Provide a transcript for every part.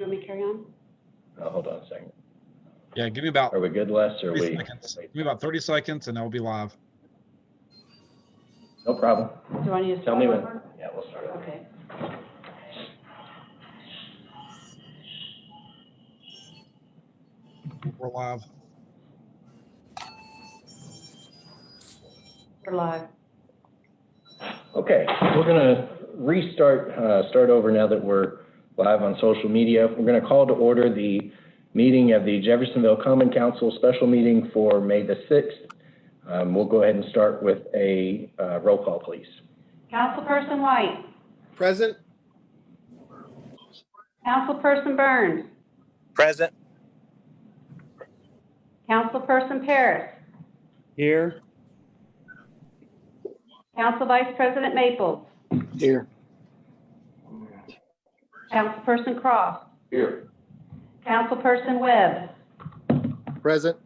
want me to carry on? Hold on a second. Yeah, give me about Are we good, Les? Or 30 seconds. Give me about 30 seconds and then we'll be live. No problem. Do I need to Tell start me when. over? Yeah, we'll start over. Okay. We're live. We're live. Okay, we're gonna start over now that we're live on social media. We're gonna call to order the meeting of the Jeffersonville Common Council special meeting for May the 6th. We'll go ahead and start with a roll call, please. Councilperson White. Present. Councilperson Burns. Present. Councilperson Paris. Here. Council Vice President Maples. Here. Councilperson Cross. Here. Councilperson Webb. Present.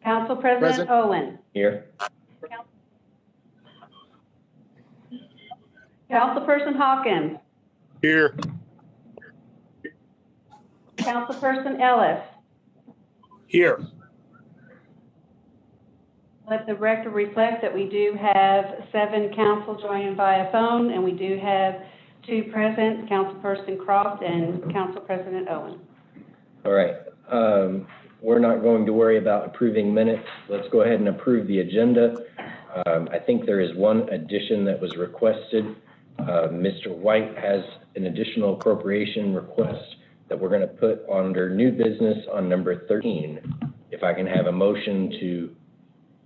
Council President Present. Owen. Here. Councilperson Hawkins. Here. Councilperson Ellis. Here. Let the record reflect that we do have 7 council joining via phone, and we do have 2 present, Councilperson Croft and Council President Owen. All right. We're not going to worry about approving minutes. Let's go ahead and approve the agenda. I think there is one addition that was requested. Mr. White has an additional appropriation request that we're going to put under new business on number 13. If I can have a motion to...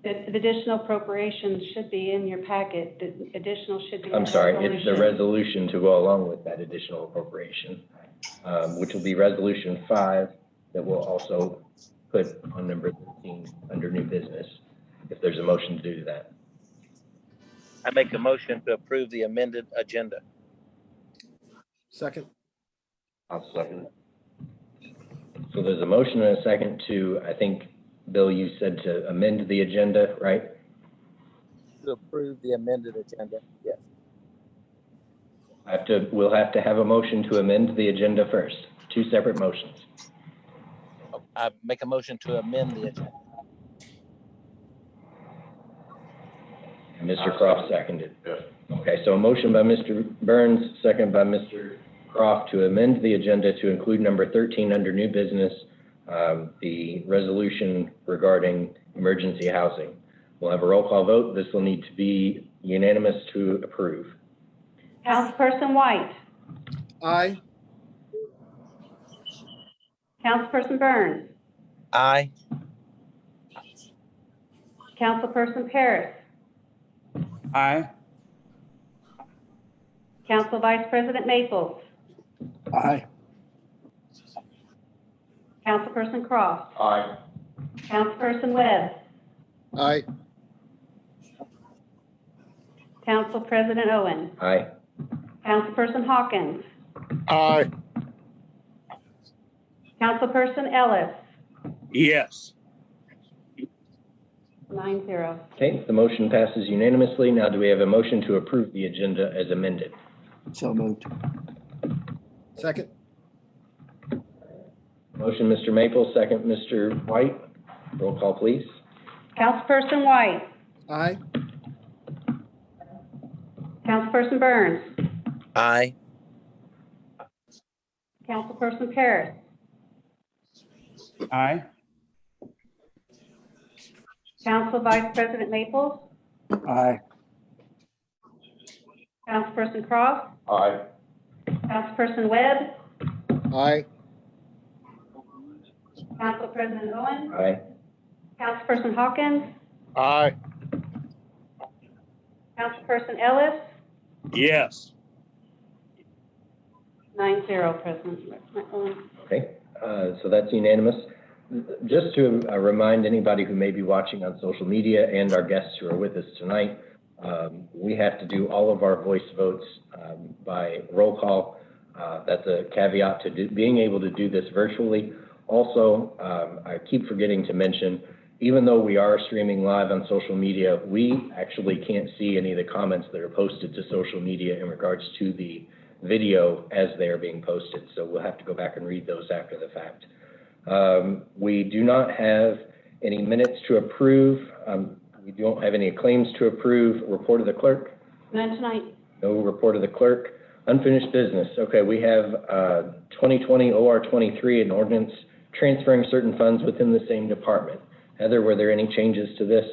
The additional appropriations should be in your packet. The additional should be... I'm sorry, it's the resolution to go along with that additional appropriation, which will be resolution 5 that we'll also put on number 13 under new business, if there's a motion to do that. I make a motion to approve the amended agenda. Second. I'll second it. So there's a motion and a second to, I think, Bill, you said to amend the agenda, right? To approve the amended agenda, yes. We'll have to have a motion to amend the agenda first. 2 separate motions. I make a motion to amend the agenda. And Mr. Croft seconded. Yes. Okay, so a motion by Mr. Burns, second by Mr. Croft to amend the agenda to include number 13 under new business, the resolution regarding emergency housing. We'll have a roll call vote. This will need to be unanimous to approve. Councilperson White. Aye. Councilperson Burns. Aye. Councilperson Paris. Aye. Council Vice President Maples. Aye. Councilperson Cross. Aye. Councilperson Webb. Aye. Council President Owen. Aye. Councilperson Hawkins. Aye. Councilperson Ellis. Yes. 9-0. Okay, the motion passes unanimously. Now do we have a motion to approve the agenda as amended? So moved. Second. Motion, Mr. Maple, second, Mr. White. Roll call, please. Councilperson White. Aye. Councilperson Burns. Aye. Councilperson Paris. Aye. Council Vice President Maples. Aye. Councilperson Cross. Aye. Councilperson Webb. Aye. Council President Owen. Aye. Councilperson Hawkins. Aye. Councilperson Ellis. Yes. 9-0, President Owen. Okay, so that's unanimous. Just to remind anybody who may be watching on social media and our guests who are with us tonight, we have to do all of our voice votes by roll call. That's a caveat to being able to do this virtually. Also, I keep forgetting to mention, even though we are streaming live on social media, we actually can't see any of the comments that are posted to social media in regards to the video as they are being posted. So we'll have to go back and read those after the fact. We do not have any minutes to approve. We don't have any claims to approve. Report of the clerk? None tonight. No report of the clerk. Unfinished business. Okay, we have 2020 OR 23, an ordinance transferring certain funds within the same department. Heather, were there any changes to this?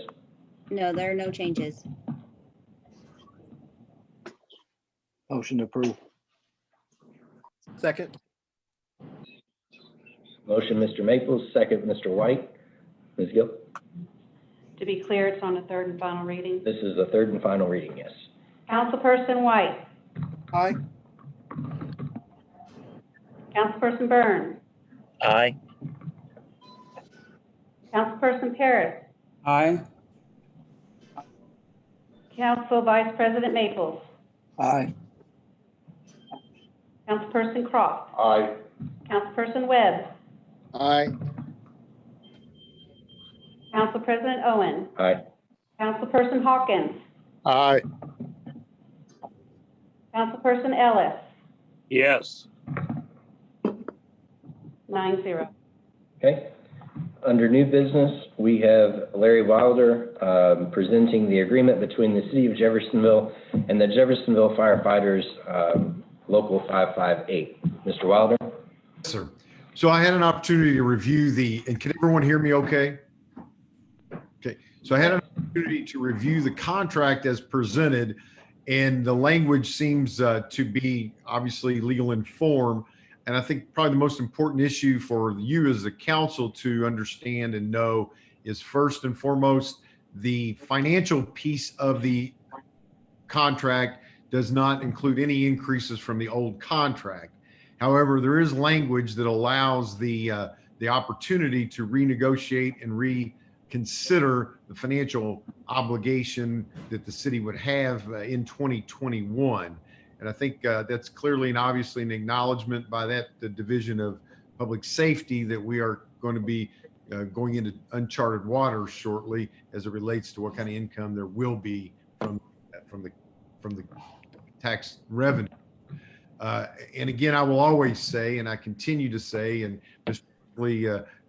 No, there are no changes. Motion approved. Second. Motion, Mr. Maples, second, Mr. White. Ms. Gill? To be clear, it's on a third and final reading. This is the third and final reading, yes. Councilperson White. Aye. Councilperson Burns. Aye. Councilperson Paris. Aye. Council Vice President Maples. Aye. Councilperson Croft. Aye. Councilperson Webb. Aye. Council President Owen. Aye. Councilperson Hawkins. Aye. Councilperson Ellis. Yes. 9-0. Okay. Under new business, we have Larry Wilder presenting the agreement between the City of Jeffersonville and the Jeffersonville Firefighters Local 558. Mr. Wilder? Yes, sir. So I had an opportunity to review and can everyone hear me okay? Okay. So I had an opportunity to review the contract as presented, and the language seems to be obviously legal in form. And I think probably the most important issue for you as a council to understand and know is, first and foremost, the financial piece of the contract does not include any increases from the old contract. However, there is language that allows the opportunity to renegotiate and reconsider the financial obligation that the city would have in 2021. And I think that's clearly and obviously an acknowledgement by the Division of Public Safety that we are going to be going into uncharted waters shortly as it relates to what kind of income there will be from the tax revenue. And again, I will always say, and I continue to say, and Mr. Lee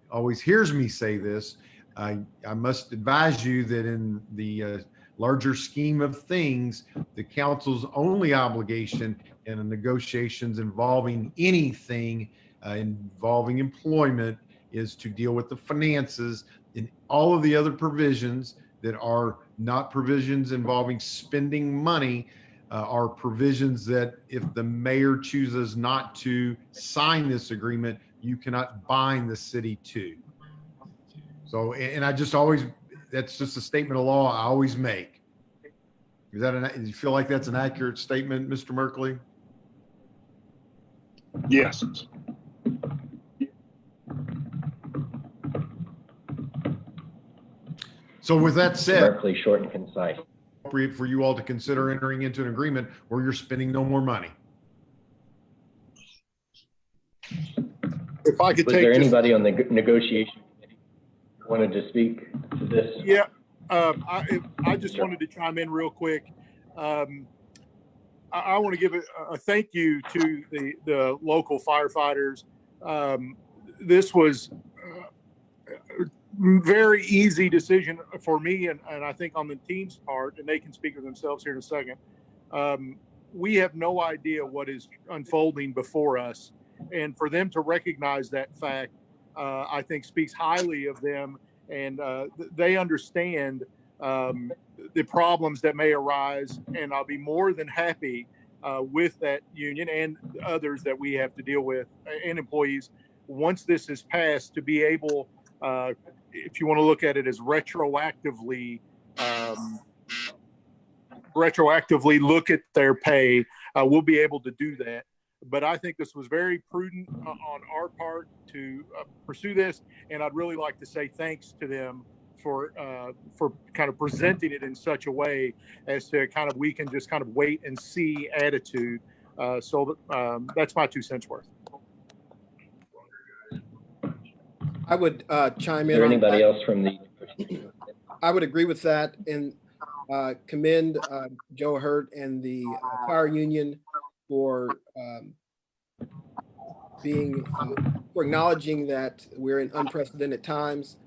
always hears me say this, I must advise you that in the larger scheme of things, the council's only obligation in the negotiations involving anything involving employment is to deal with the finances. In all of the other provisions that are not provisions involving spending money are provisions that if the mayor chooses not to sign this agreement, you cannot bind the city to. So, and I just always, that's just a statement of law I always make. Is that do you feel like that's an accurate statement, Mr. Merkley? Yes. So with that said, Berkeley, short and concise. appropriate for you all to consider entering into an agreement where you're spending no more money. If I could Was take there this- anybody on the negotiation committee who wanted to speak to this? Yeah, I just wanted to chime in real quick. I want to give a thank you to the local firefighters. This was a very easy decision for me, and I think on the team's part, and they can speak for themselves here in a second. We have no idea what is unfolding before us, and for them to recognize that fact, I think speaks highly of them, and they understand the problems that may arise, and I'll be more than happy with that union and others that we have to deal with and employees once this is passed to be able, if you want to look at it as retroactively look at their pay, we'll be able to do that. But I think this was very prudent on our part to pursue this, and I'd really like to say thanks to them for kind of presenting it in such a way as to kind of we can just kind of wait and see attitude. So that's my 2 cents worth. I would chime Is in there on anybody that. else from the? I would agree with that and commend Joe Hurt and the fire union for for acknowledging that we're in unprecedented times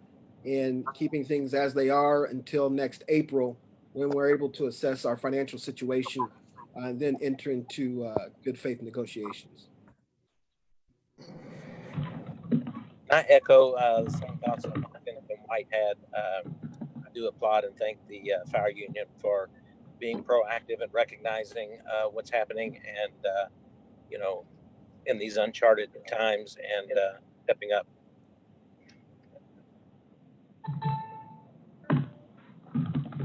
and keeping things as they are until next April, when we're able to assess our financial situation and then enter into good faith negotiations. I echo the same thoughts that Jonathan White had. I do applaud and thank the fire union for being proactive and recognizing what's happening and, you know, in these uncharted times and stepping up.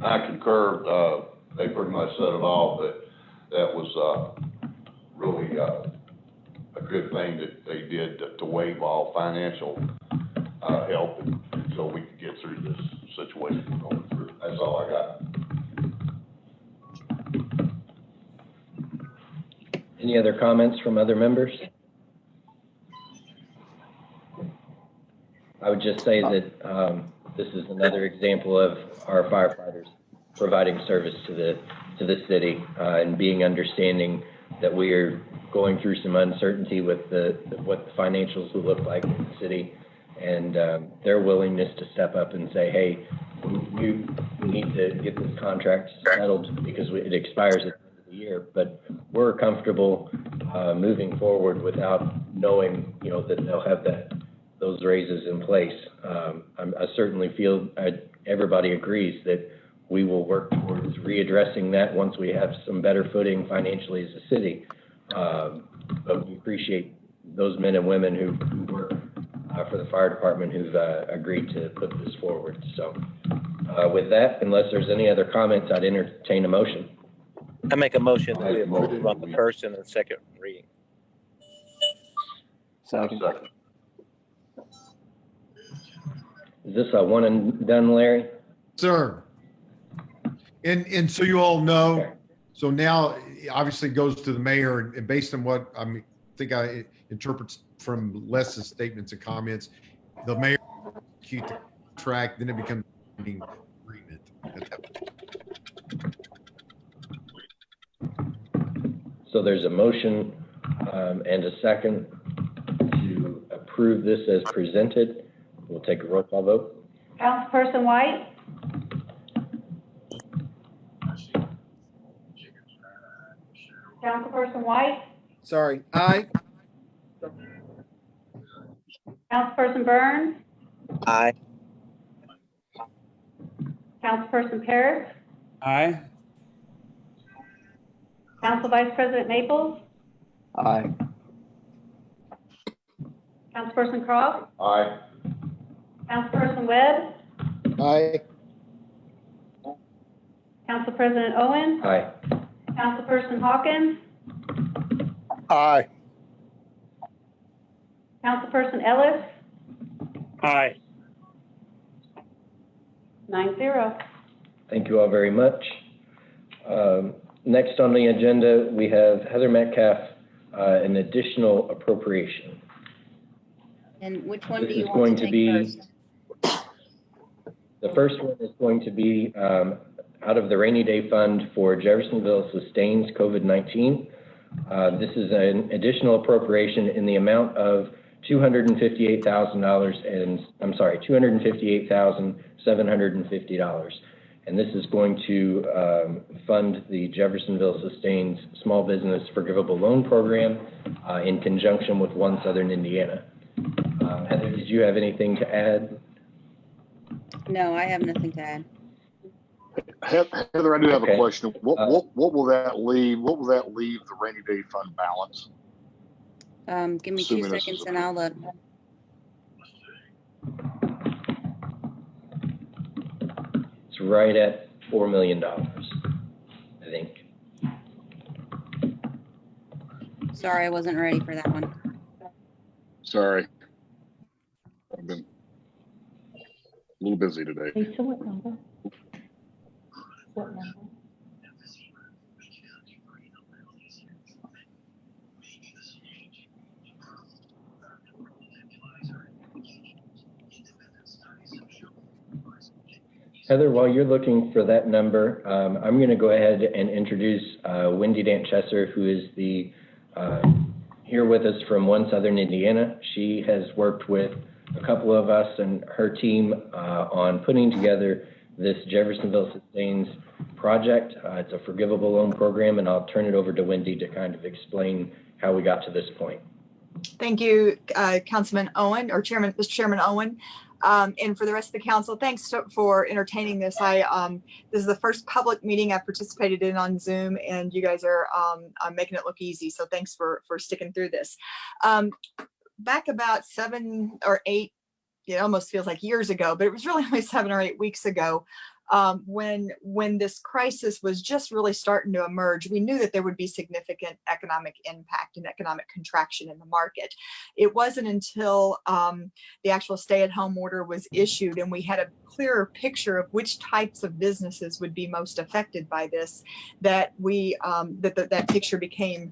I concur. They pretty much said it all, but that was really a good thing that they did to waive all financial help until we could get through this situation we're going through. That's all I got. Any other comments from other members? I would just say that this is another example of our firefighters providing service to the city and being understanding that we are going through some uncertainty with what the financials will look like in the city, and their willingness to step up and say, hey, we need to get this contract settled because it expires at the end of the year, but we're comfortable moving forward without knowing, that they'll have those raises in place. I certainly feel everybody agrees that we will work towards readdressing that once we have some better footing financially as a city. But we appreciate those men and women who work for the fire department who've agreed to put this forward. So with that, unless there's any other comments, I'd entertain a motion. I make a motion that we approve on the first and the second reading. Second. Is this a one and done, Larry? Sir. And so you all know, so now it obviously goes to the mayor, and based on what I think I interpret from Les's statements and comments, the mayor execute the contract, then it becomes an agreement at that point. So there's a motion and a second to approve this as presented. We'll take a roll call vote. Councilperson White? Councilperson White? Sorry, aye. Councilperson Burns? Aye. Councilperson Paris? Aye. Council Vice President Maples? Aye. Councilperson Cross? Aye. Councilperson Webb? Aye. Council President Owen? Aye. Councilperson Hawkins? Aye. Councilperson Ellis? Aye. 9-0. Thank you all very much. Next on the agenda, we have Heather Metcalf, an additional appropriation. And which one This do you is want going to to take be, first? the first one is going to be out of the rainy day fund for Jeffersonville Sustains COVID-19. This is an additional appropriation in the amount of $258,750. And this is going to fund the Jeffersonville Sustains Small Business Forgivable Loan Program in conjunction with One Southern Indiana. Heather, did you have anything to add? No, I have nothing to add. Heather, I do have Okay. a question. What will that leave? What will that leave the rainy day fund balance? Give me 2 Assuming this seconds is and I'll look. It's right at $4 million, I think. Sorry, I wasn't ready for that one. Sorry, I've been a little busy today. Lisa, what number? What number? Heather, while you're looking for that number, I'm going to go ahead and introduce Wendy Dant-Chesser, who is here with us from One Southern Indiana. She has worked with a couple of us and her team on putting together this Jeffersonville Sustains project. It's a forgivable loan program, and I'll turn it over to Wendy to kind of explain how we got to this point. Thank you, Councilman Owen, or Mr. Chairman Owen. And for the rest of the council, thanks for entertaining this. This is the first public meeting I've participated in on Zoom, and you guys are making it look easy. So thanks for sticking through this. Back about 7 or 8, it almost feels like years ago, but it was really only 7 or 8 weeks ago, when this crisis was just really starting to emerge. We knew that there would be significant economic impact and economic contraction in the market. It wasn't until the actual stay-at-home order was issued and we had a clearer picture of which types of businesses would be most affected by this that that picture became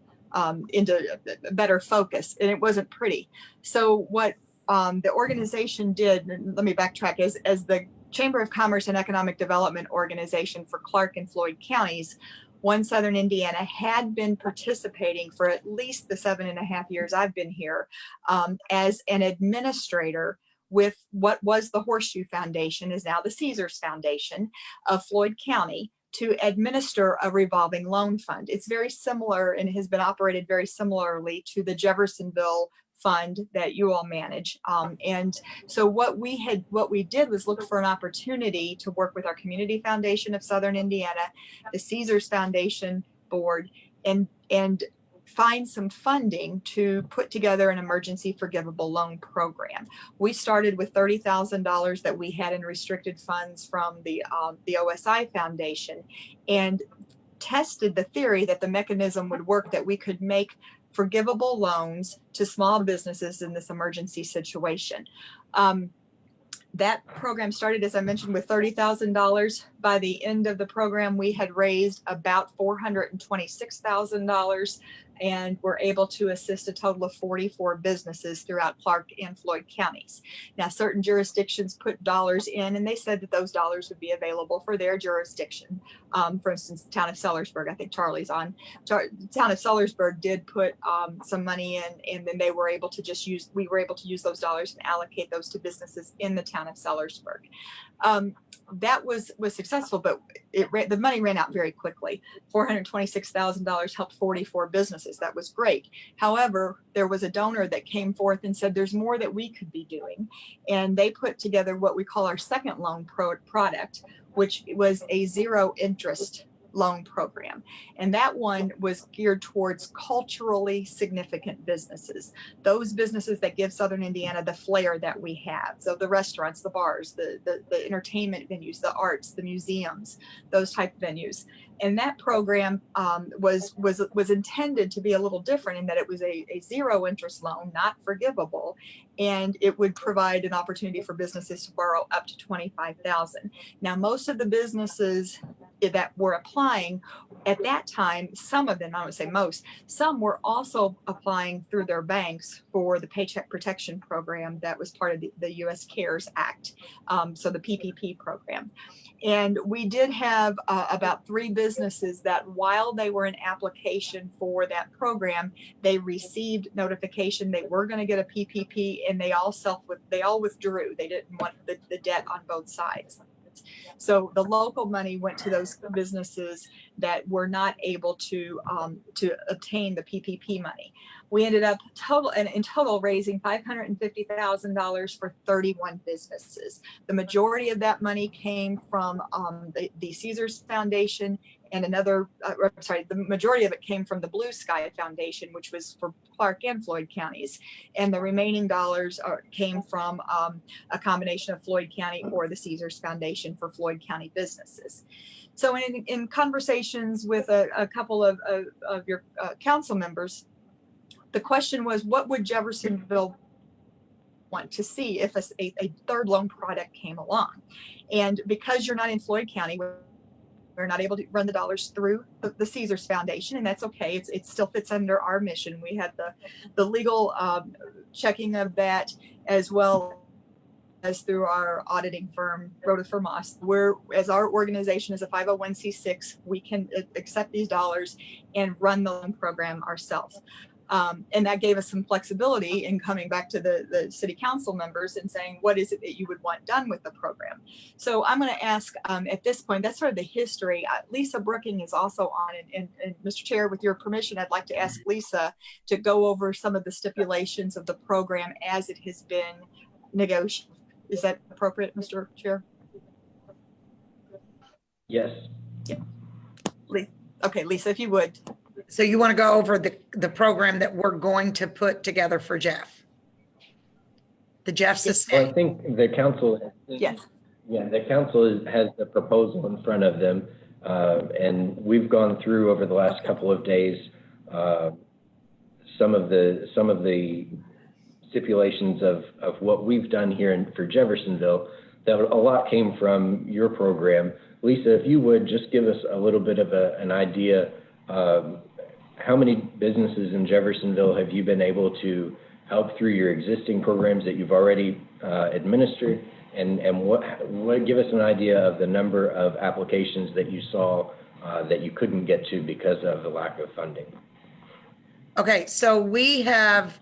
into a better focus, and it wasn't pretty. So what the organization did, and let me backtrack, as the Chamber of Commerce and Economic Development Organization for Clark and Floyd counties, One Southern Indiana had been participating for at least the 7.5 years I've been here as an administrator with what was the Horseshoe Foundation, is now the Caesars Foundation of Floyd County, to administer a revolving loan fund. It's very similar and has been operated very similarly to the Jeffersonville fund that you all manage. And so what we did was look for an opportunity to work with our Community Foundation of Southern Indiana, the Caesars Foundation Board, and find some funding to put together an emergency forgivable loan program. We started with $30,000 that we had in restricted funds from the OSI Foundation, and tested the theory that the mechanism would work, that we could make forgivable loans to small businesses in this emergency situation. That program started, as I mentioned, with $30,000. By the end of the program, we had raised about $426,000 and were able to assist a total of 44 businesses throughout Clark and Floyd counties. Now, certain jurisdictions put dollars in, and they said that those dollars would be available for their jurisdiction. For instance, the town of Sellersburg, I think Charlie's on. The town of Sellersburg did put some money in, and then we were able to use those dollars and allocate those to businesses in the town of Sellersburg. That was successful, but the money ran out very quickly. $426,000 helped 44 businesses. That was great. However, there was a donor that came forth and said there's more that we could be doing. And they put together what we call our second loan product, which was a zero interest loan program. And that one was geared towards culturally significant businesses, those businesses that give Southern Indiana the flair that we have. So the restaurants, the bars, the entertainment venues, the arts, the museums, those type of venues. And that program was intended to be a little different in that it was a zero interest loan, not forgivable, and it would provide an opportunity for businesses to borrow up to $25,000. Now, most of the businesses that were applying at that time, some of them, I would say most, some were also applying through their banks for the Paycheck Protection Program that was part of the U.S. CARES Act, so the PPP program. And we did have about 3 businesses that, while they were in application for that program, they received notification they were going to get a PPP, and they all withdrew. They didn't want the debt on both sides. So the local money went to those businesses that were not able to obtain the PPP money. We ended up in total raising $550,000 for 31 businesses. The majority of that money came from the Caesars Foundation, and the majority of it came from the Blue Sky Foundation, which was for Clark and Floyd counties. And the remaining dollars came from a combination of Floyd County or the Caesars Foundation for Floyd County businesses. So in conversations with a couple of your council members, the question was, what would Jeffersonville want to see if a third loan product came along? And because you're not in Floyd County, we're not able to run the dollars through the Caesars Foundation, and that's okay. It still fits under our mission. We had the legal checking of that, as well as through our auditing firm, Rother Moss. We're, as our organization is a 501c6, we can accept these dollars and run the loan program ourselves. And that gave us some flexibility in coming back to the city council members and saying, what is it that you would want done with the program? So I'm going to ask at this point, that's sort of the history. Lisa Brooking is also on, and Mr. Chair, with your permission, I'd like to ask Lisa to go over some of the stipulations of the program as it has been negotiated. Is that appropriate, Mr. Chair? Yes. Yeah. Okay, Lisa, if you would. So you want to go over the program that we're going to put together for Jeff? The Jeff's estate? Well, I think the council. Yes. Yeah, the council has the proposal in front of them, and we've gone through over the last couple of days some of the stipulations of what we've done here for Jeffersonville. That a lot came from your program. Lisa, if you would just give us a little bit of an idea. How many businesses in Jeffersonville have you been able to help through your existing programs that you've already administered? And what give us an idea of the number of applications that you saw that you couldn't get to because of the lack of funding? Okay, so we have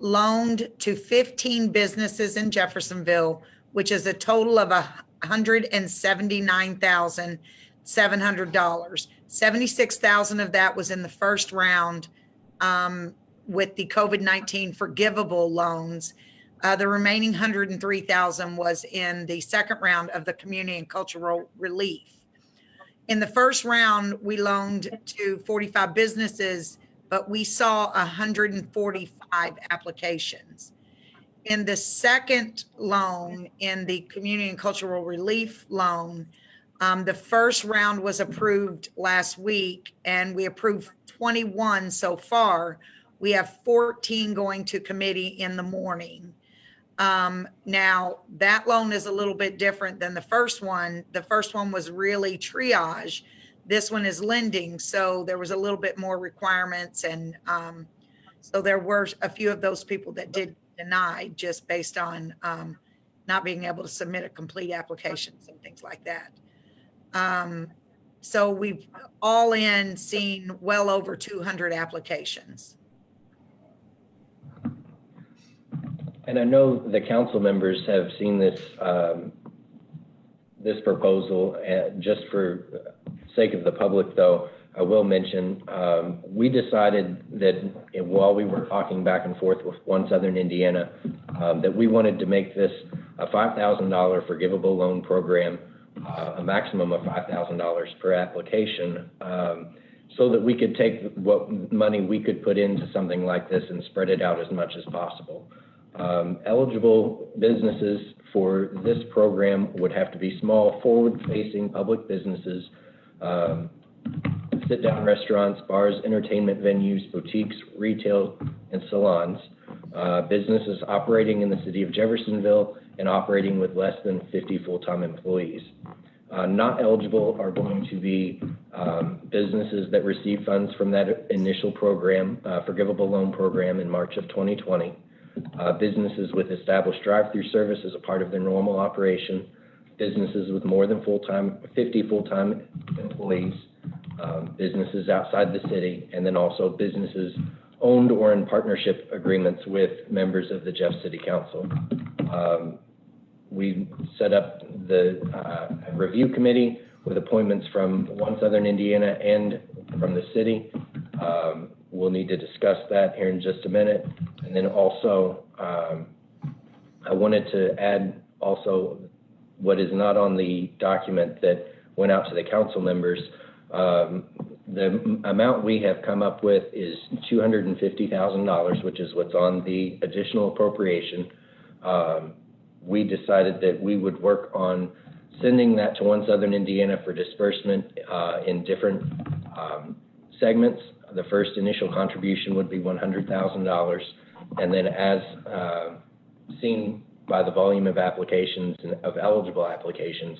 loaned to 15 businesses in Jeffersonville, which is a total of $179,700. 76,000 of that was in the first round with the COVID-19 forgivable loans. The remaining 103,000 was in the second round of the community and cultural relief. In the first round, we loaned to 45 businesses, but we saw 145 applications. In the second loan, in the community and cultural relief loan, the first round was approved last week, and we approved 21 so far. We have 14 going to committee in the morning. Now, that loan is a little bit different than the first one. The first one was really triage. This one is lending, so there was a little bit more requirements, and so there were a few of those people that did deny just based on not being able to submit a complete applications and things like that. So we've all in seen well over 200 applications. And I know the council members have seen this this proposal. Just for sake of the public, though, I will mention we decided that while we were talking back and forth with One Southern Indiana, that we wanted to make this a $5,000 forgivable loan program, a maximum of $5,000 per application, so that we could take what money we could put into something like this and spread it out as much as possible. Eligible businesses for this program would have to be small, forward-facing public businesses, sit-down restaurants, bars, entertainment venues, boutiques, retail, and salons, businesses operating in the city of Jeffersonville and operating with less than 50 full-time employees. Not eligible are going to be businesses that receive funds from that initial program, forgivable loan program in March of 2020. Businesses with established drive-through service as a part of their normal operation, businesses with more than 50 full-time employees, businesses outside the city, and then also businesses owned or in partnership agreements with members of the Jeff City Council. We set up the review committee with appointments from One Southern Indiana and from the city. We'll need to discuss that here in just a minute. And then also, I wanted to add also what is not on the document that went out to the council members. The amount we have come up with is $250,000, which is what's on the additional appropriation. We decided that we would work on sending that to One Southern Indiana for disbursement in different segments. The first initial contribution would be $100,000, and then as seen by the volume of applications and of eligible applications,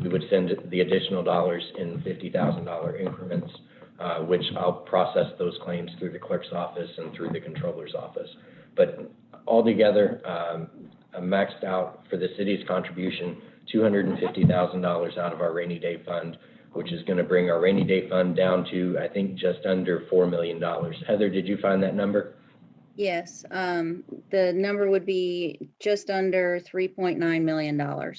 we would send the additional dollars in $50,000 increments, which I'll process those claims through the clerk's office and through the controller's office. But altogether, maxed out for the city's contribution $250,000 out of our rainy day fund, which is going to bring our rainy day fund down to, I think, just under $4 million. Heather, did you find that number? Yes, the number would be just under $3.9 million.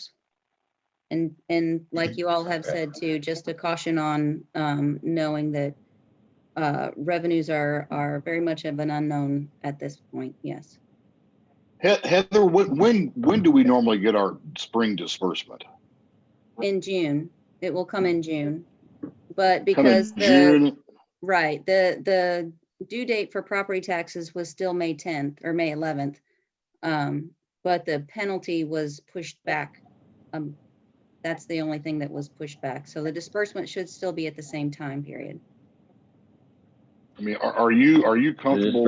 And like you all have said too, just a caution on knowing that revenues are very much of an unknown at this point. Yes. Heather, when do we normally get our spring disbursement? In June, it will come in June, but Come in because June? right, the due date for property taxes was still May 10th or May 11th, but the penalty was pushed back. That's the only thing that was pushed back. So the disbursement should still be at the same time period. I mean, are you comfortable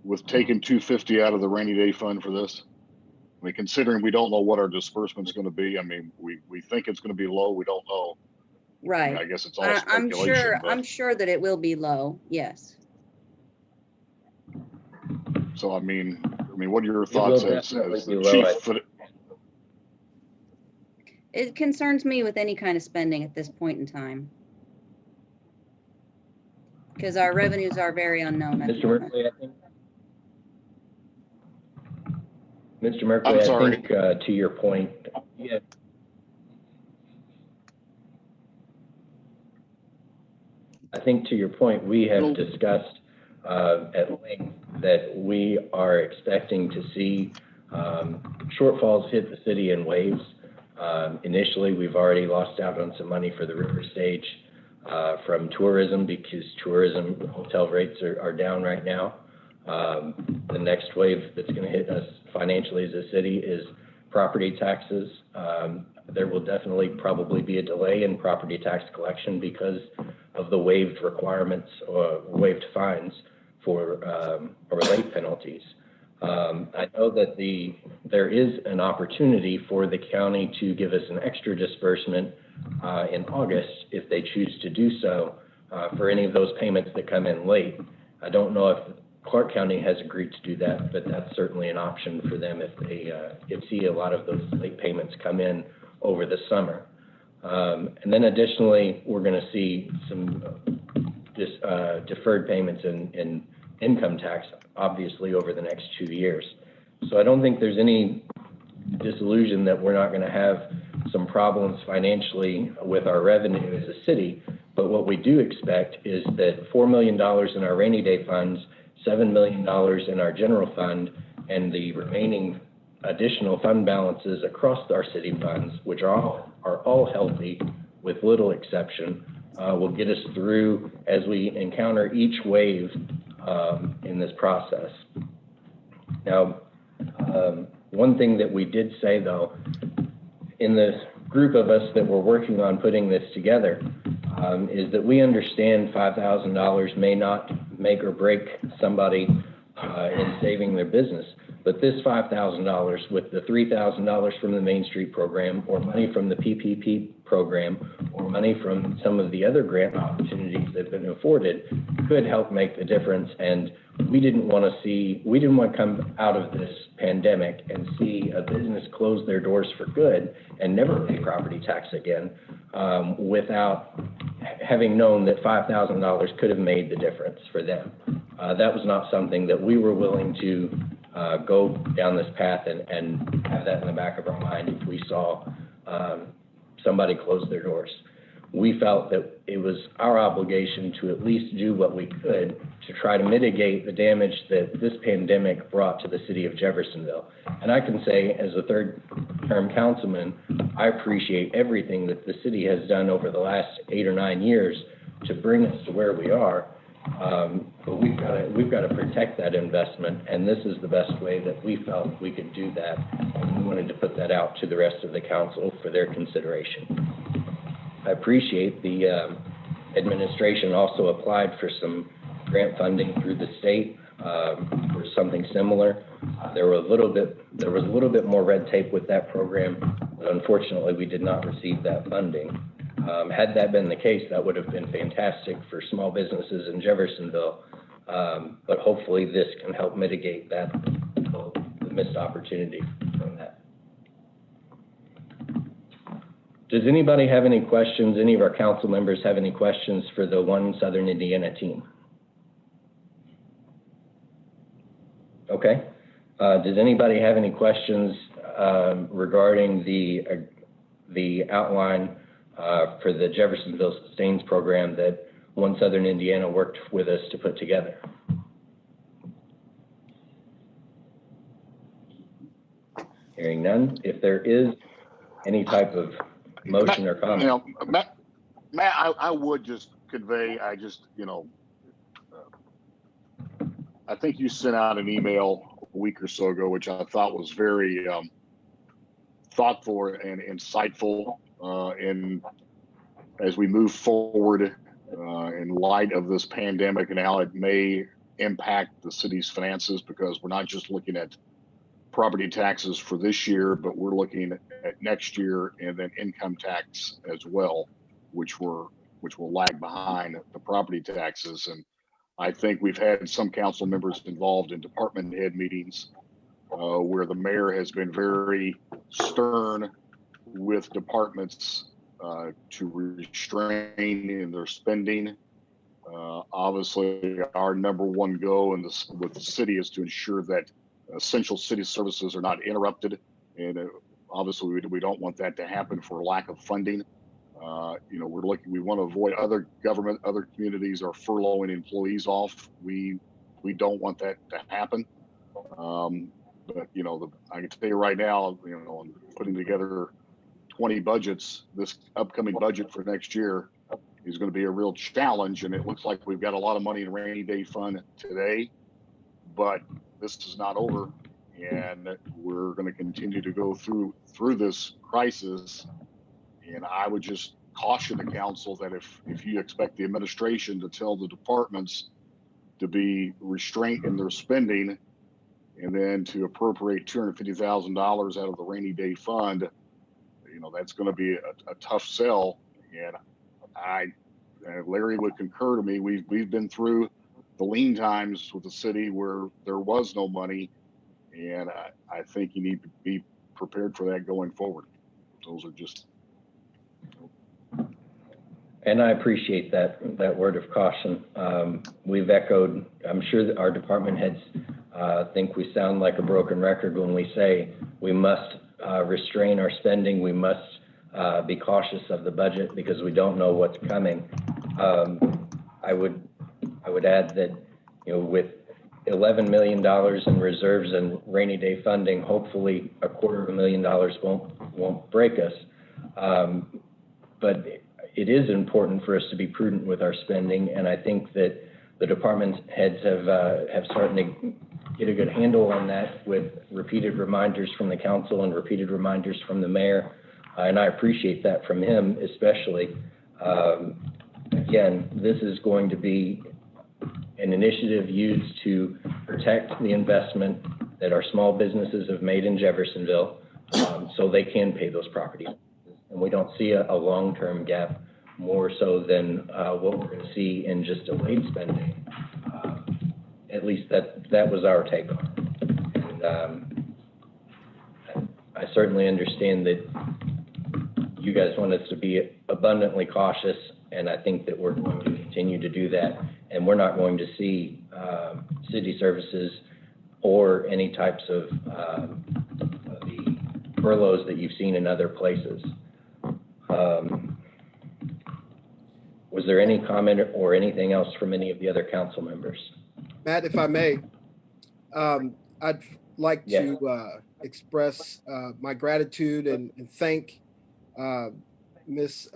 with taking 250 out of the rainy day fund for this? I mean, considering we don't know what our disbursement's going to be. I mean, we think it's going to be low. We don't know. Right. I mean, I guess it's all speculation. I'm sure that it will be low. Yes. So I mean, what are your thoughts as the chief? It concerns me with any kind of spending at this point in time, because our revenues are very unknown. Mr. Merkley, I think. Mr. Merkley, I'm sorry. I think to your point, yeah. I think to your point, we have discussed at length that we are expecting to see shortfalls hit the city in waves. Initially, we've already lost out on some money for the river stage from tourism, because tourism hotel rates are down right now. The next wave that's going to hit us financially as a city is property taxes. There will definitely probably be a delay in property tax collection because of the waived requirements or waived fines for or late penalties. I know that there is an opportunity for the county to give us an extra disbursement in August if they choose to do so for any of those payments that come in late. I don't know if Clark County has agreed to do that, but that's certainly an option for them if they see a lot of those late payments come in over the summer. And then additionally, we're going to see some deferred payments in income tax, obviously, over the next 2 years. So I don't think there's any disillusion that we're not going to have some problems financially with our revenue as a city. But what we do expect is that $4 million in our rainy day funds, $7 million in our general fund, and the remaining additional fund balances across our city funds, which are all healthy with little exception, will get us through as we encounter each wave in this process. Now, one thing that we did say, though, in the group of us that were working on putting this together, is that we understand $5,000 may not make or break somebody in saving their business. But this $5,000 with the $3,000 from the Main Street program, or money from the PPP program, or money from some of the other grant opportunities that have been afforded, could help make the difference. And we didn't want to come out of this pandemic and see a business close their doors for good and never pay property tax again without having known that $5,000 could have made the difference for them. That was not something that we were willing to go down this path and have that in the back of our mind if we saw somebody close their doors. We felt that it was our obligation to at least do what we could to try to mitigate the damage that this pandemic brought to the city of Jeffersonville. And I can say, as a third-term councilman, I appreciate everything that the city has done over the last 8 or 9 years to bring us to where we are. But we've got to protect that investment, and this is the best way that we felt we could do that. And we wanted to put that out to the rest of the council for their consideration. I appreciate the administration also applied for some grant funding through the state for something similar. There was a little bit more red tape with that program, but unfortunately we did not receive that funding. Had that been the case, that would have been fantastic for small businesses in Jeffersonville, but hopefully this can help mitigate that the missed opportunity from that. Does anybody have any questions? Any of our council members have any questions for the One Southern Indiana team? Okay. Does anybody have any questions regarding the outline for the Jeffersonville Sustains program that One Southern Indiana worked with us to put together? Hearing none. If there is any type of motion or comment. You know, Matt, I would just convey, I think you sent out an email a week or so ago, which I thought was very thoughtful and insightful. And as we move forward in light of this pandemic and how it may impact the city's finances, because we're not just looking at property taxes for this year, but we're looking at next year, and then income tax as well, which will lag behind the property taxes. And I think we've had some council members involved in department head meetings where the mayor has been very stern with departments to restrain in their spending. Obviously, our number one goal with the city is to ensure that essential city services are not interrupted, and obviously we don't want that to happen for lack of funding. We want to avoid other communities are furloughing employees off. We don't want that to happen. But I can tell you right now, putting together 20 budgets, this upcoming budget for next year is going to be a real challenge. And it looks like we've got a lot of money in rainy day fund today, but this is not over, and we're going to continue to go through this crisis. And I would just caution the council that if you expect the administration to tell the departments to be restrained in their spending and then to appropriate $250,000 out of the rainy day fund, that's going to be a tough sell. And Larry would concur to me. We've been through the lean times with the city where there was no money, and I think you need to be prepared for that going forward. Those are just. And I appreciate that word of caution. We've echoed, I'm sure that our department heads think we sound like a broken record when we say we must restrain our spending. We must be cautious of the budget because we don't know what's coming. I would add that, with $11 million in reserves and rainy day funding, hopefully $250,000 won't break us. But it is important for us to be prudent with our spending, and I think that the department heads have started to get a good handle on that with repeated reminders from the council and repeated reminders from the mayor, and I appreciate that from him especially. Again, this is going to be an initiative used to protect the investment that our small businesses have made in Jeffersonville, so they can pay those property taxes. And we don't see a long-term gap more so than what we're going to see in just delayed spending. At least that was our take on it. And I certainly understand that you guys want us to be abundantly cautious, and I think that we're going to continue to do that. And we're not going to see city services or any types of the furloughs that you've seen in other places. Was there any comment or anything else from any of the other council members? Matt, if I may, I'd like to express my gratitude and thank Ms.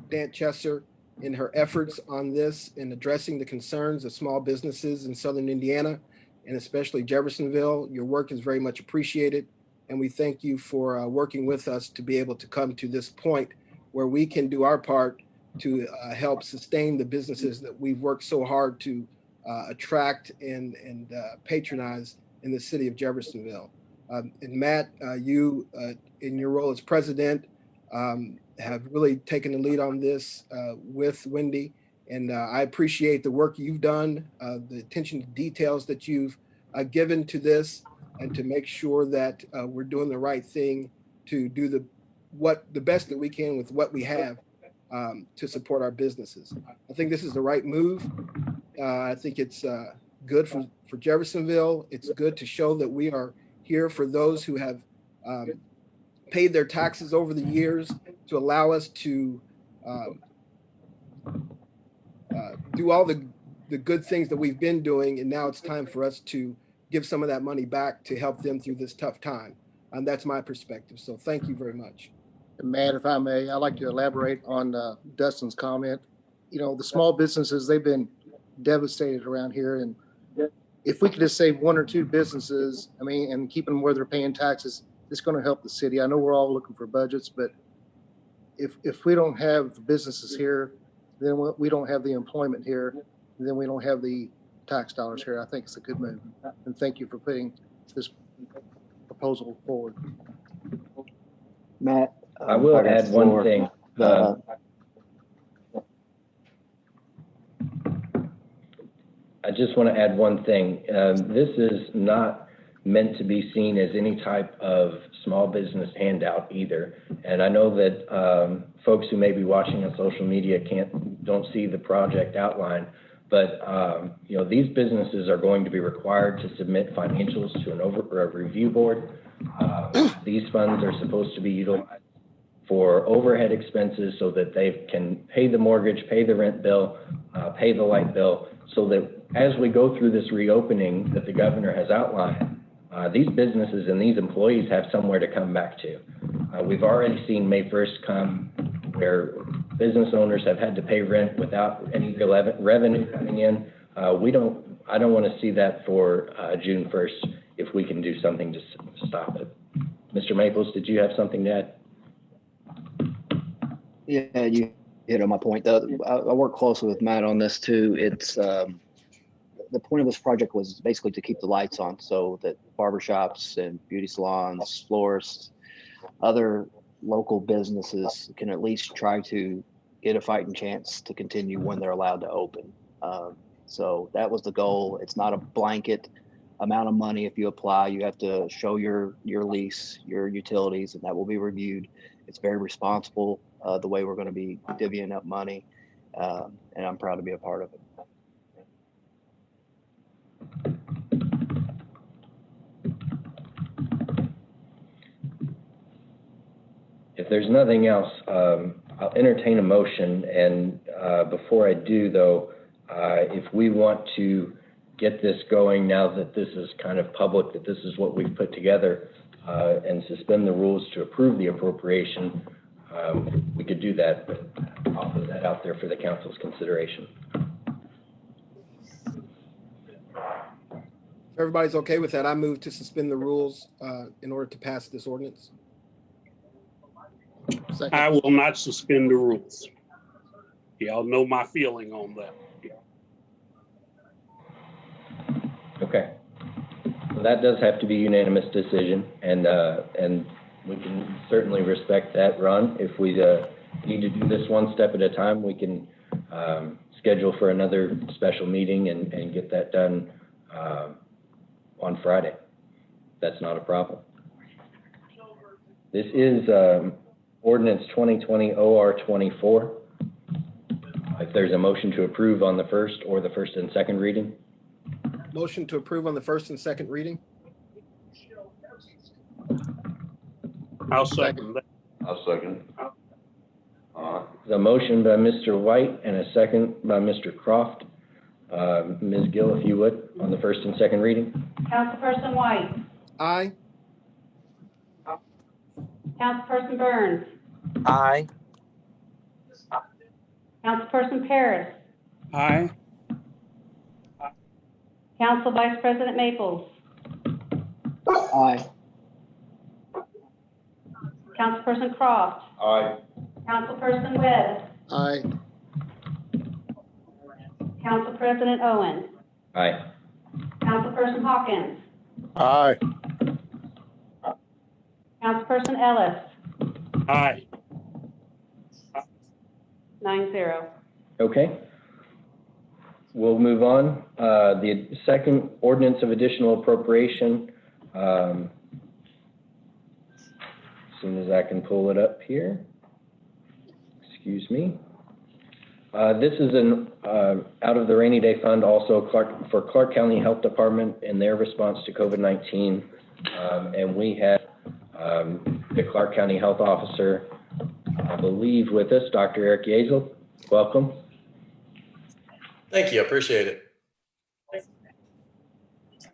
Dan Chesser in her efforts on this in addressing the concerns of small businesses in Southern Indiana, and especially Jeffersonville. Your work is very much appreciated, and we thank you for working with us to be able to come to this point where we can do our part to help sustain the businesses that we've worked so hard to attract and patronize in the city of Jeffersonville. And Matt, you in your role as president have really taken the lead on this with Wendy, and I appreciate the work you've done, the attention to details that you've given to this. and to make sure that we're doing the right thing to do the best that we can with what we have to support our businesses. I think this is the right move. I think it's good for Jeffersonville. It's good to show that we are here for those who have paid their taxes over the years, to allow us to do all the good things that we've been doing. And now it's time for us to give some of that money back to help them through this tough time. And that's my perspective. So thank you very much. Matt, if I may, I'd like to elaborate on Dustin's comment. You know, the small businesses, they've been devastated around here. And if we could just save one or two businesses, I mean, and keep them where they're paying taxes, it's going to help the city. I know we're all looking for budgets, but if we don't have the businesses here, then we don't have the employment here, then we don't have the tax dollars here. I think it's a good move. And thank you for putting this proposal forward. Matt, I will add one thing. I just want to add one thing. This is not meant to be seen as any type of small business handout either. And I know that folks who may be watching on social media don't see the project outline, but you know, these businesses are going to be required to submit financials to a review board. These funds are supposed to be utilized for overhead expenses so that they can pay the mortgage, pay the rent bill, pay the light bill, so that as we go through this reopening that the governor has outlined, these businesses and these employees have somewhere to come back to. We've already seen May 1st come where business owners have had to pay rent without any revenue coming in. I don't want to see that for June 1st if we can do something to stop it. Mr. Maples, did you have something to add? Yeah, you hit on my point. I work closely with Matt on this too. It's the point of this project was basically to keep the lights on so that barbershops and beauty salons, florists, other local businesses can at least try to get a fighting chance to continue when they're allowed to open. So that was the goal. It's not a blanket amount of money. If you apply, you have to show your lease, your utilities, and that will be reviewed. It's very responsible the way we're going to be divvying up money, and I'm proud to be a part of it. If there's nothing else, I'll entertain a motion. And before I do, though, if we want to get this going now that this is kind of public, that this is what we've put together, and suspend the rules to approve the appropriation, we could do that, but I'll put that out there for the council's consideration. If everybody's okay with that, I move to suspend the rules in order to pass this ordinance. Second. I will not suspend the rules. Y'all know my feeling on that. Okay. Well, that does have to be a unanimous decision, and we can certainly respect that, Ron. If we need to do this one step at a time, we can schedule for another special meeting and get that done on Friday. That's not a problem. This is Ordinance 2020 OR 24. If there's a motion to approve on the first or the first and second reading. Motion to approve on the first and second reading. I'll second that. I'll second. The motion by Mr. White and a second by Mr. Croft. Ms. Gill, if you would, on the first and second reading. Councilperson White. Aye. Councilperson Burns. Aye. Councilperson Paris. Aye. Council Vice President Maples. Aye. Councilperson Croft. Aye. Councilperson Webb. Aye. Council President Owen. Aye. Councilperson Hawkins. Aye. Councilperson Ellis. Aye. 9-0. Okay. We'll move on. The second ordinance of additional appropriation As soon as I can pull it up here. Excuse me. This is an out of the rainy day fund, also for Clark County Health Department in their response to COVID-19. And we have the Clark County Health Officer, I believe, with us, Dr. Eric Yazel. Welcome. Thank you. I appreciate it.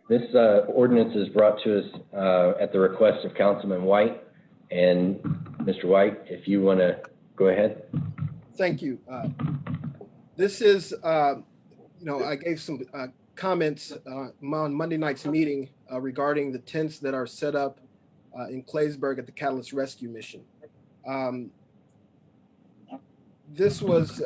This ordinance is brought to us at the request of Councilman White. And Mr. White, if you want to go ahead. Thank you. This is, I gave some comments on Monday night's meeting regarding the tents that are set up in Claysburg at the Catalyst Rescue Mission. This was,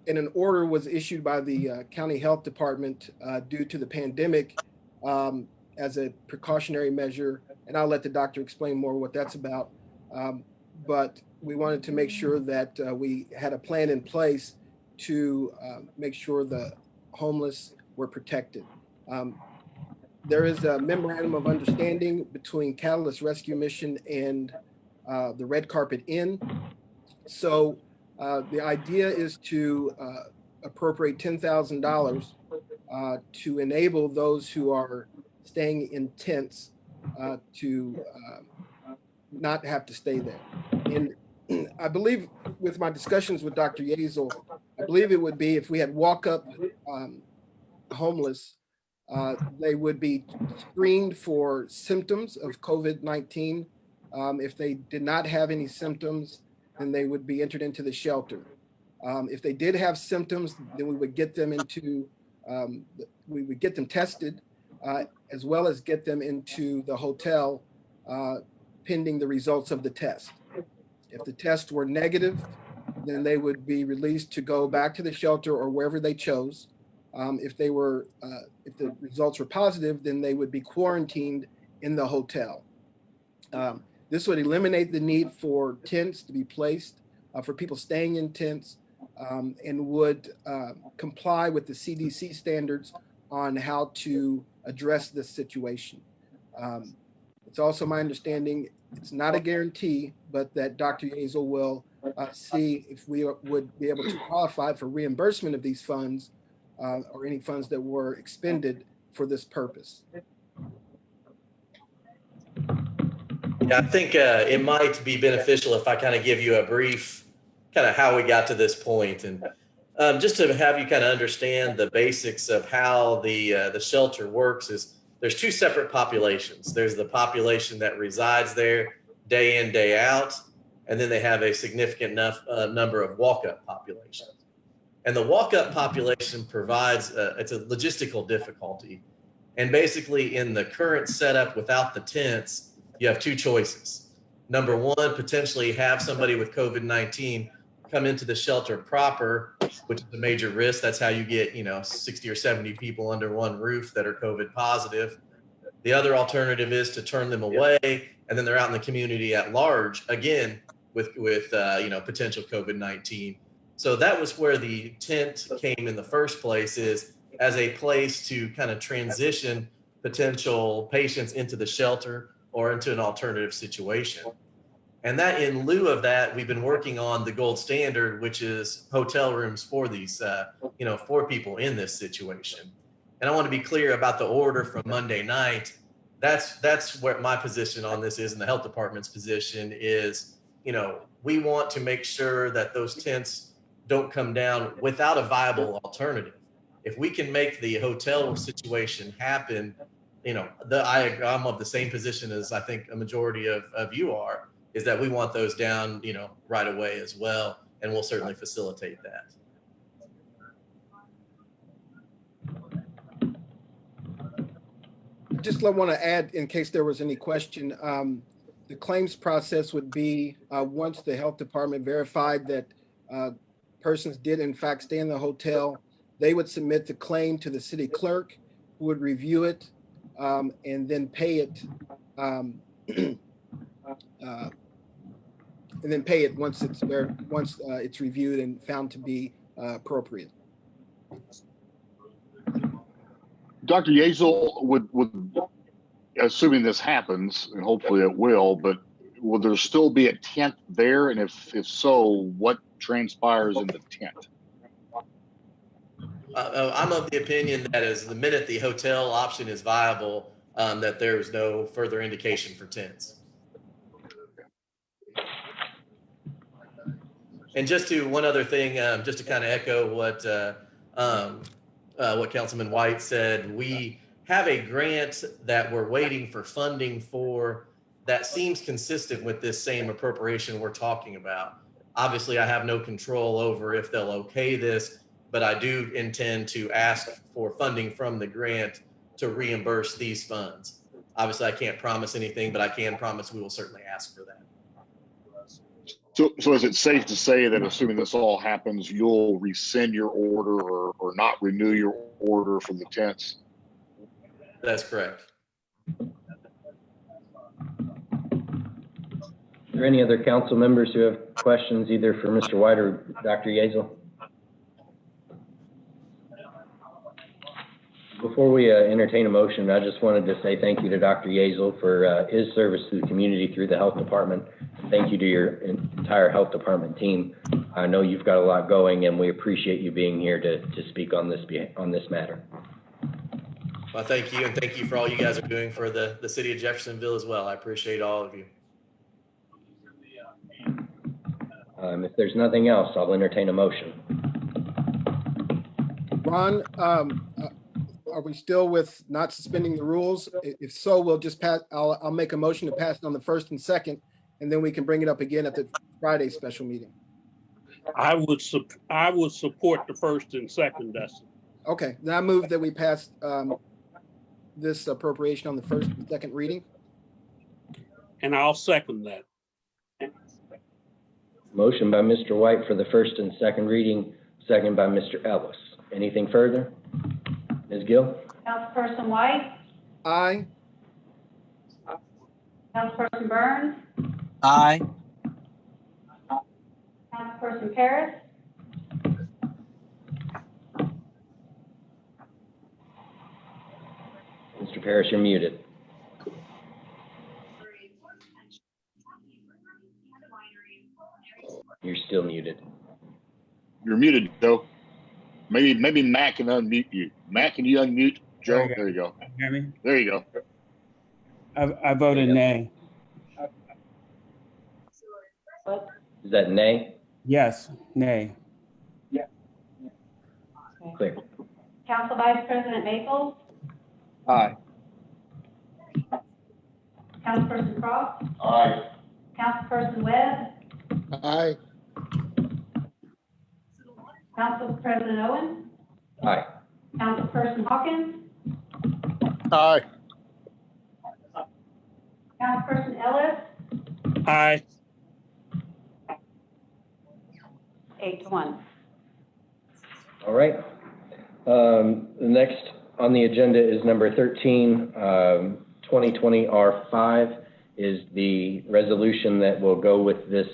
and an order was issued by the County Health Department due to the pandemic as a precautionary measure. And I'll let the doctor explain more what that's about. But we wanted to make sure that we had a plan in place to make sure the homeless were protected. There is a memorandum of understanding between Catalyst Rescue Mission and the Red Carpet Inn. So the idea is to appropriate $10,000 to enable those who are staying in tents to not have to stay there. And I believe with my discussions with Dr. Yazel, I believe it would be if we had walk-up homeless, they would be screened for symptoms of COVID-19. If they did not have any symptoms, then they would be entered into the shelter. If they did have symptoms, then we would get them into, we would get them tested, as well as get them into the hotel pending the results of the test. If the tests were negative, then they would be released to go back to the shelter or wherever they chose. If the results were positive, then they would be quarantined in the hotel. This would eliminate the need for tents to be placed for people staying in tents, and would comply with the CDC standards on how to address this situation. It's also my understanding, it's not a guarantee, but that Dr. Yazel will see if we would be able to qualify for reimbursement of these funds or any funds that were expended for this purpose. Yeah, I think it might be beneficial if I kind of give you a brief kind of how we got to this point, and just to have you kind of understand the basics of how the shelter works. Is there's two separate populations. There's the population that resides there day in, day out, and then they have a significant enough number of walk-up populations. And the walk-up population provides it's a logistical difficulty. And basically, in the current setup without the tents, you have two choices. Number one, potentially have somebody with COVID-19 come into the shelter proper, which is a major risk. That's how you get, 60 or 70 people under one roof that are COVID positive. The other alternative is to turn them away, and then they're out in the community at large, again, with potential COVID-19. So that was where the tent came in the first place, is as a place to kind of transition potential patients into the shelter or into an alternative situation. And that, in lieu of that, we've been working on the gold standard, which is hotel rooms for these, for people in this situation. And I want to be clear about the order from Monday night. That's where my position on this is, and the health department's position is, we want to make sure that those tents don't come down without a viable alternative. If we can make the hotel situation happen, I'm of the same position as I think a majority of you are, is that we want those down, right away as well. And we'll certainly facilitate that. Just want to add, in case there was any question, the claims process would be once the health department verified that persons did in fact stay in the hotel, they would submit the claim to the city clerk, who would review it and then pay it, once it's reviewed and found to be appropriate. Dr. Yazel, would assuming this happens, and hopefully it will, but will there still be a tent there? And if so, what transpires in the tent? I'm of the opinion that as the minute the hotel option is viable, that there's no further indication for tents. And just to one other thing, just to kind of echo what Councilman White said, we have a grant that we're waiting for funding for that seems consistent with this same appropriation we're talking about. Obviously, I have no control over if they'll okay this, but I do intend to ask for funding from the grant to reimburse these funds. Obviously, I can't promise anything, but I can promise we will certainly ask for that. So is it safe to say that assuming this all happens, you'll rescind your order or not renew your order from the tents? That's correct. Are there any other council members who have questions either for Mr. White or Dr. Yeazel? Before we entertain a motion, I just wanted to say thank you to Dr. Yeazel for his service to the community through the health department. Thank you to your entire health department team. I know you've got a lot going, and we appreciate you being here to speak on this matter. Well, thank you, and thank you for all you guys are doing for the city of Jeffersonville as well. I appreciate all of you. If there's nothing else, I'll entertain a motion. Ron, are we still with not suspending the rules? If so, we'll just pass. I'll make a motion to pass it on the first and second, and then we can bring it up again at the Friday special meeting. I would support the first and second, Dustin. Okay, then I move that we pass this appropriation on the first and second reading. And I'll second that. Motion by Mr. White for the first and second reading, second by Mr. Ellis. Anything further? Ms. Gill? Councilperson White? Aye. Councilperson Burns? Aye. Councilperson Paris? Mr. Parrish, you're muted. You're still muted. You're muted, Joe. Maybe Matt can unmute you. Matt, can you unmute Joe? There you go. Hear me? There you go. I voted nay. Is that nay? Yes, nay. Clear. Council Vice President Maples? Aye. Councilperson Cross? Aye. Councilperson Webb? Aye. Council President Owen? Aye. Councilperson Hawkins? Aye. Councilperson Ellis? Aye. 8-1. All right. The next on the agenda is number 13, 2020 R5 is the resolution that will go with this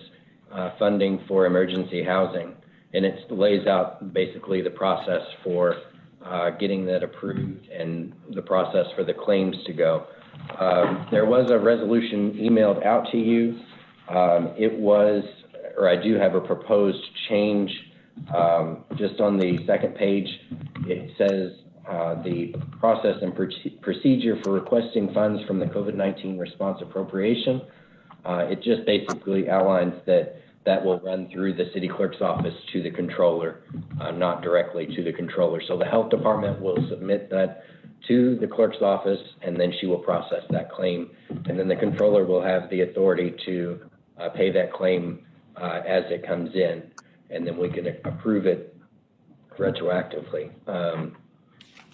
funding for emergency housing. And it lays out basically the process for getting that approved and the process for the claims to go. There was a resolution emailed out to you. I do have a proposed change. Just on the second page, it says the process and procedure for requesting funds from the COVID-19 response appropriation. It just basically outlines that will run through the city clerk's office to the controller, not directly to the controller. So the health department will submit that to the clerk's office, and then she will process that claim. And then the controller will have the authority to pay that claim as it comes in, and then we can approve it retroactively.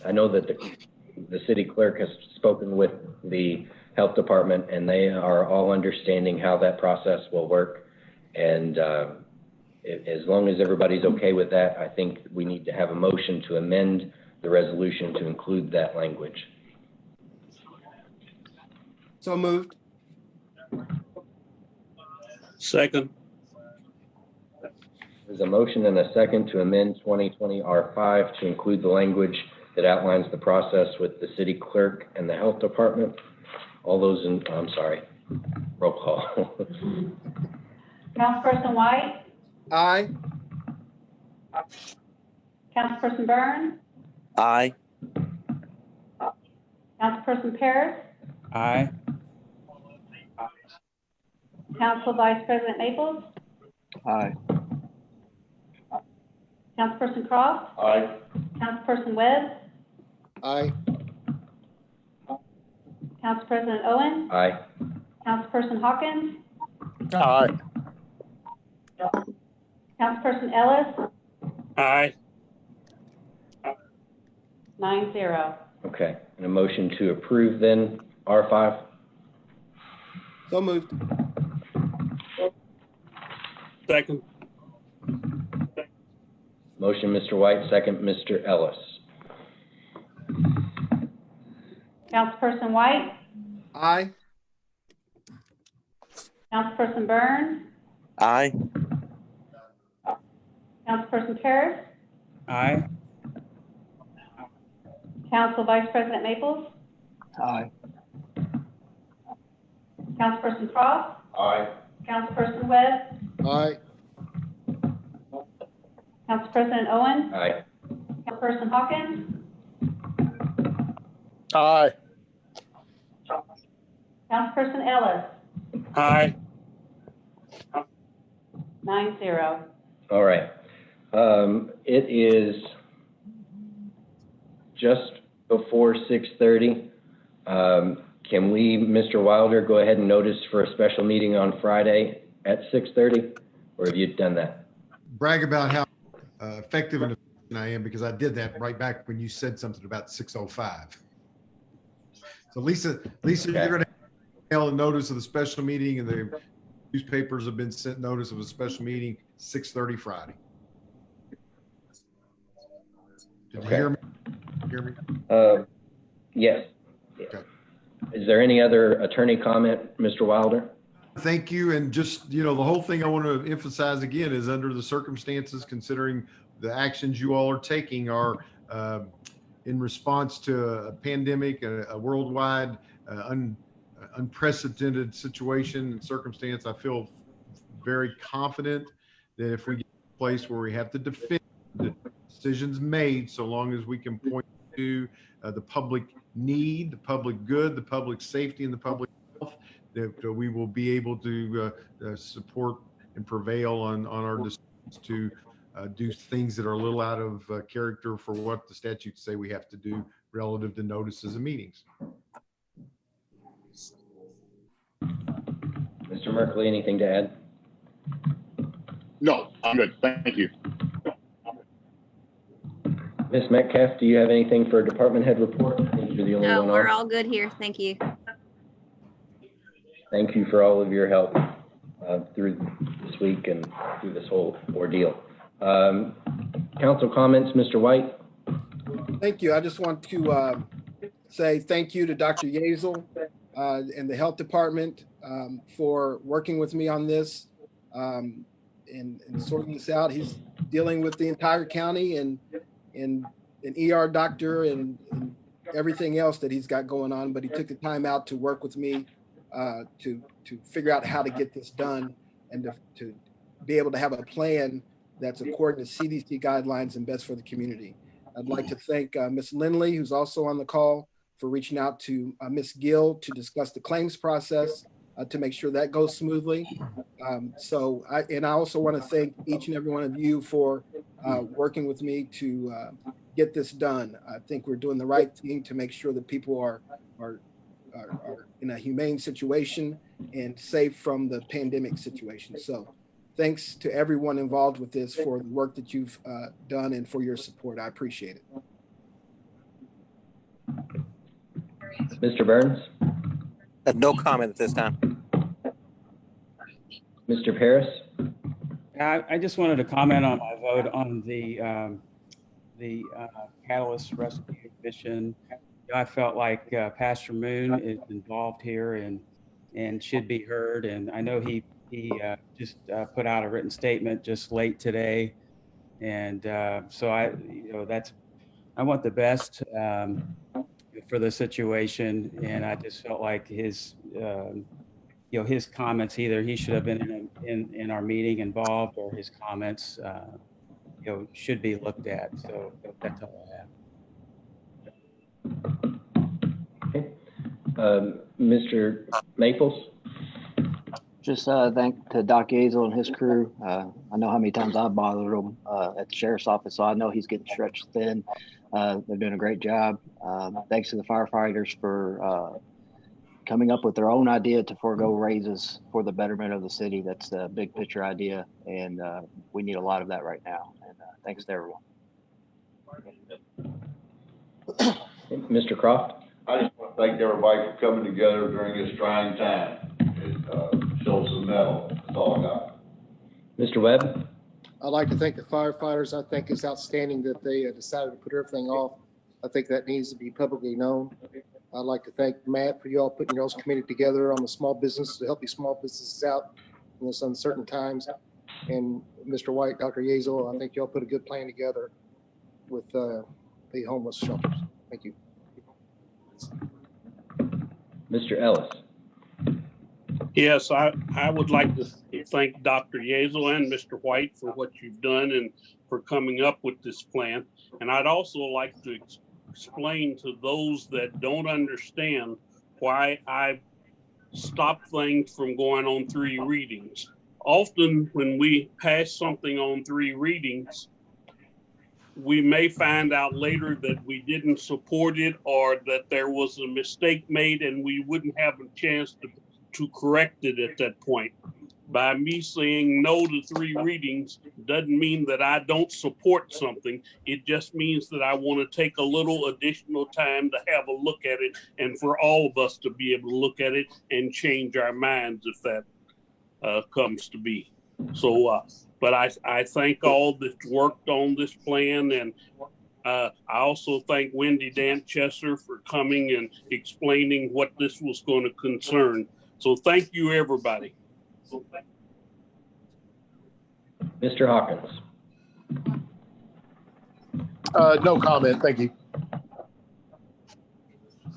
I know that the city clerk has spoken with the health department, and they are all understanding how that process will work. And as long as everybody's okay with that, I think we need to have a motion to amend the resolution to include that language. So moved. Second. There's a motion and a second to amend 2020 R5 to include the language that outlines the process with the city clerk and the health department. All those in, I'm sorry, roll call. Councilperson White? Aye. Councilperson Burns? Aye. Councilperson Paris? Aye. Council Vice President Maples? Aye. Councilperson Cross? Aye. Councilperson Webb? Aye. Council President Owen? Aye. Councilperson Hawkins? Aye. Councilperson Ellis? Aye. 9-0. Okay, and a motion to approve then, R5? So moved. Second. Motion, Mr. White, second, Mr. Ellis. Councilperson White? Aye. Councilperson Burns? Aye. Councilperson Paris? Aye. Council Vice President Maples? Aye. Councilperson Cross? Aye. Councilperson Webb? Aye. Council President Owen? Aye. Councilperson Hawkins? Aye. Councilperson Ellis? Aye. 9-0. All right. It is just before 6:30. Can we, Mr. Wilder, go ahead and notice for a special meeting on Friday at 6:30? Or have you done that? Brag about how effective and efficient I am, because I did that right back when you said something about 6:05. So Lisa, Okay. you're going to mail a notice of the special meeting, and the newspapers have been sent notice of a special meeting, 6:30 Friday. Did you Okay. hear me? Hear me? Yes. Okay. Is there any other attorney comment, Mr. Wilder? Thank you. And just, the whole thing I want to emphasize again is, under the circumstances, considering the actions you all are taking are in response to a pandemic, a worldwide unprecedented situation and circumstance, I feel very confident that if we get to a place where we have to defend the decisions made, so long as we can point to the public need, the public good, the public safety, and the public health, that we will be able to support and prevail on our decisions to do things that are a little out of character for what the statutes say we have to do relative to notices of meetings. Mr. Merkley, anything to add? No, I'm good. Thank you. Ms. Metcalf, do you have anything for a department head report? I think you're the only No, one we're on. all good here. Thank you. Thank you for all of your help through this week and through this whole ordeal. Council comments, Mr. White? Thank you. I just want to say thank you to Dr. Yeazel and the health department for working with me on this and sorting this out. He's dealing with the entire county and an ER doctor and everything else that he's got going on, but he took the time out to work with me to figure out how to get this done and to be able to have a plan that's according to CDC guidelines and best for the community. I'd like to thank Ms. Lindley, who's also on the call, for reaching out to Ms. Gill to discuss the claims process to make sure that goes smoothly. I also want to thank each and every one of you for working with me to get this done. I think we're doing the right thing to make sure that people are in a humane situation and safe from the pandemic situation. So thanks to everyone involved with this for the work that you've done and for your support. I appreciate it. Mr. Burns? No comment at this time. Mr. Paris? I just wanted to comment on my vote on the Catalyst Rescue Mission. I felt like Pastor Moon is involved here and should be heard. And I know he just put out a written statement just late today. And so I want the best for the situation, and I just felt like his, his comments, either he should have been in our meeting involved, or his comments, should be looked at. So that's all I have. Okay. Mr. Maples? Just thank to Doc Yazel and his crew. I know how many times I've bothered him at the sheriff's office, so I know he's getting stretched thin. They're doing a great job. Thanks to the firefighters for coming up with their own idea to forego raises for the betterment of the city. That's the big picture idea, and we need a lot of that right now. And thanks to everyone. Mr. Croft? I just want to thank everybody for coming together during this trying time. It shows some mettle. That's all I got. Mr. Webb? I'd like to thank the firefighters. I think it's outstanding that they decided to put everything off. I think that needs to be publicly known. I'd like to thank Matt for you all putting your committee together on the small business to help these small businesses out in this uncertain times. And Mr. White, Dr. Yazel, I think y'all put a good plan together with the homeless shelters. Thank you. Mr. Ellis? Yes, I would like to thank Dr. Yazel and Mr. White for what you've done and for coming up with this plan. And I'd also like to explain to those that don't understand why I stop things from going on 3 readings. Often when we pass something on 3 readings, we may find out later that we didn't support it or that there was a mistake made and we wouldn't have a chance to correct it at that point. By me saying no to 3 readings doesn't mean that I don't support something. It just means that I want to take a little additional time to have a look at it and for all of us to be able to look at it and change our minds if that comes to be. So, but I thank all that worked on this plan, and I also thank Wendy Danchester for coming and explaining what this was going to concern. So thank you, everybody. Mr. Hawkins? No comment. Thank you.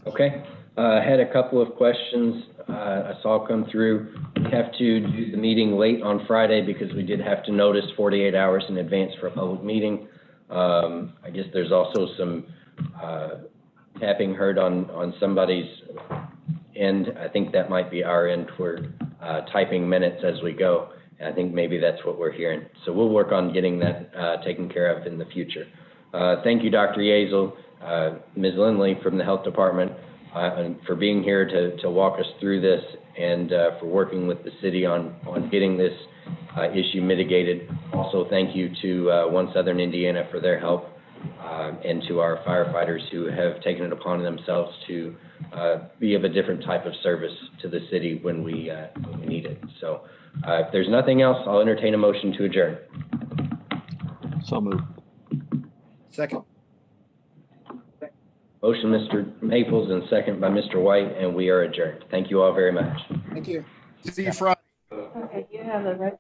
Okay. I had a couple of questions I saw come through. We have to do the meeting late on Friday because we did have to notice 48 hours in advance for a public meeting. I guess there's also some tapping heard on somebody's end. I think that might be our end. We're typing minutes as we go. And I think maybe that's what we're hearing. So we'll work on getting that taken care of in the future. Thank you, Dr. Yazel, Ms. Lindley from the Health Department, and for being here to walk us through this and for working with the city on getting this issue mitigated. Also, thank you to One Southern Indiana for their help and to our firefighters who have taken it upon themselves to be of a different type of service to the city when we need it. So if there's nothing else, I'll entertain a motion to adjourn. So moved. Second. Motion, Mr. Maples, and second by Mr. White, and we are adjourned. Thank you all very much. Thank you. See you Friday. Okay, you have the right.